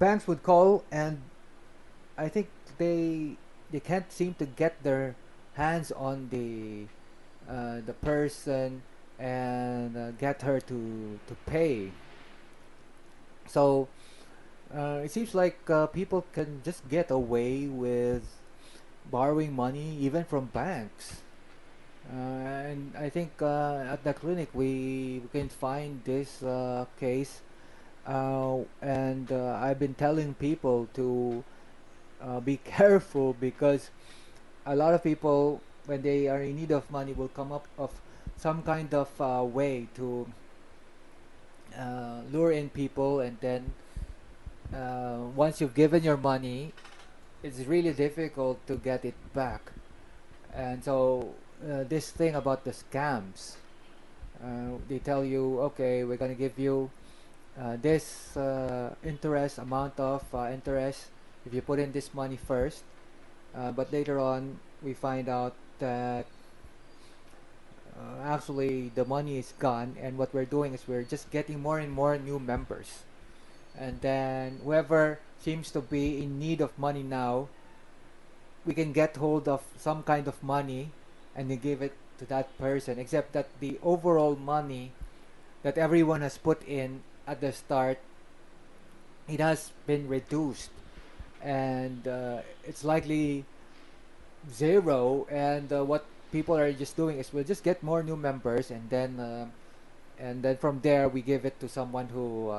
banks would call, and I think they can't seem to get their hands on the person and get her to pay. So it seems like people can just get away with borrowing money even from banks. And I think at the clinic we can find this case, and I've been telling people to be careful, because a lot of people, when they are in need of money, will come up of some kind of way to lure in people, and then once you've given your money, it's really difficult to get it back. And so this thing about the scams, they tell you, okay, we're gonna give you this interest amount of interest if you put in this money first, but later on we find out that actually the money is gone, and what we're doing is we're just getting more and more new members, and then whoever seems to be in need of money now, we can get hold of some kind of money and then give it to that person, except that the overall money that everyone has put in at the start, it has been reduced, and it's likely zero. And what people are just doing is we'll just get more new members, and then from there we give it to someone who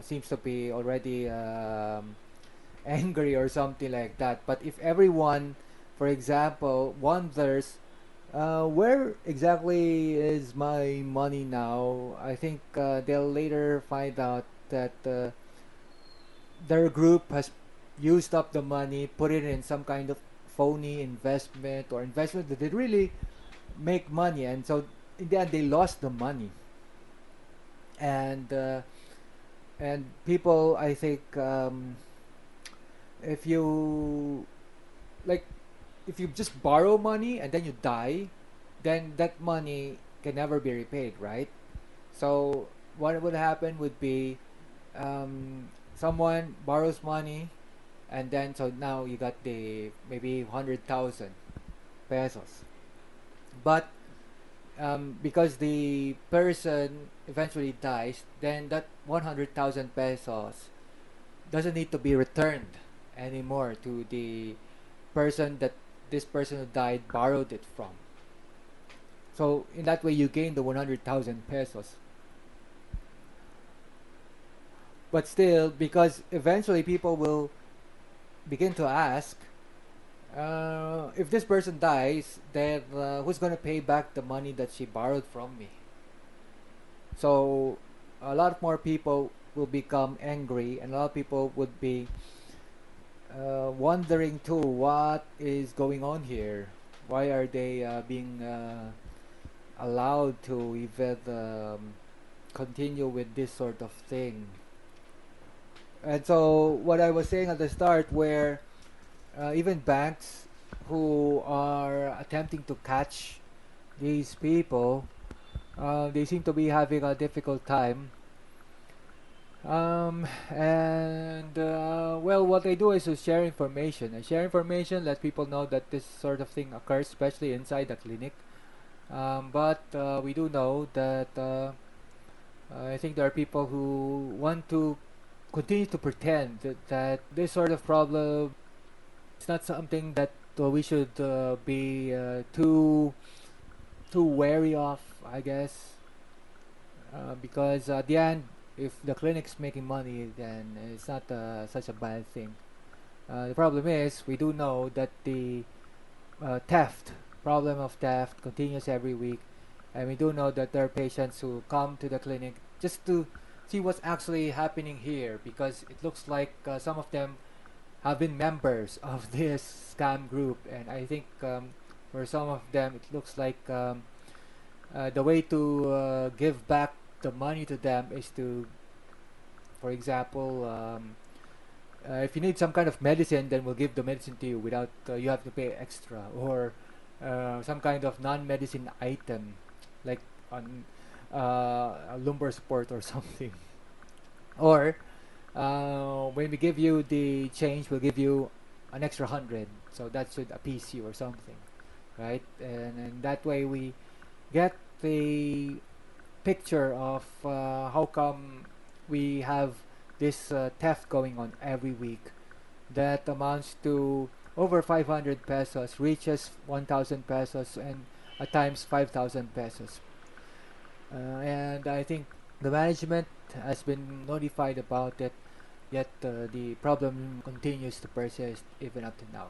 seems to be already angry or something like that. But if everyone, for example, wonders where exactly is my money now, I think they'll later find out that their group has used up the money, put it in some kind of phony investment, or investment that did really make money, and so in the end they lost the money. And uh, and people, I think, if you like if you just borrow money and then you die, then that money can never be repaid, right? So what would happen would be, someone borrows money, and then so now you got the maybe 100,000 pesos, but because the person eventually dies, then that 100,000 pesos doesn't need to be returned anymore to the person that this person who died borrowed it from. So in that way, you gain the 100,000 pesos. But still, because eventually people will begin to ask, if this person dies, then who's going to pay back the money that she borrowed from me? So a lot more people will become angry, and a lot of people would be wondering too, what is going on here? Why are they being allowed to even continue with this sort of thing? And so, what I was saying at the start, where even banks who are attempting to catch these people, they seem to be having a difficult time. And well, what I do is to share information. I share information, let people know that this sort of thing occurs, especially inside the clinic. But we do know that I think there are people who want to continue to pretend that this sort of problem is not something that we should be too wary of, I guess, because at the end, if the clinic's making money, then it's not such a bad thing. The problem is, we do know that the theft problem of theft continues every week, and we do know that there are patients who come to the clinic just to see what's actually happening here, because it looks like some of them have been members of this scam group, and I think for some of them it looks like the way to give back the money to them is to, for example, if you need some kind of medicine, then we'll give the medicine to you without you have to pay extra, or some kind of non-medicine item, like on a lumbar support or something, or when we give you the change, we'll give you an extra 100, so that should appease you or something, right? And that way we get the picture of how come we have this theft going on every week that amounts to over 500 pesos, reaches 1,000 pesos, and at times 5,000 pesos. And I think the management has been notified about it, yet the problem continues to persist even up to now.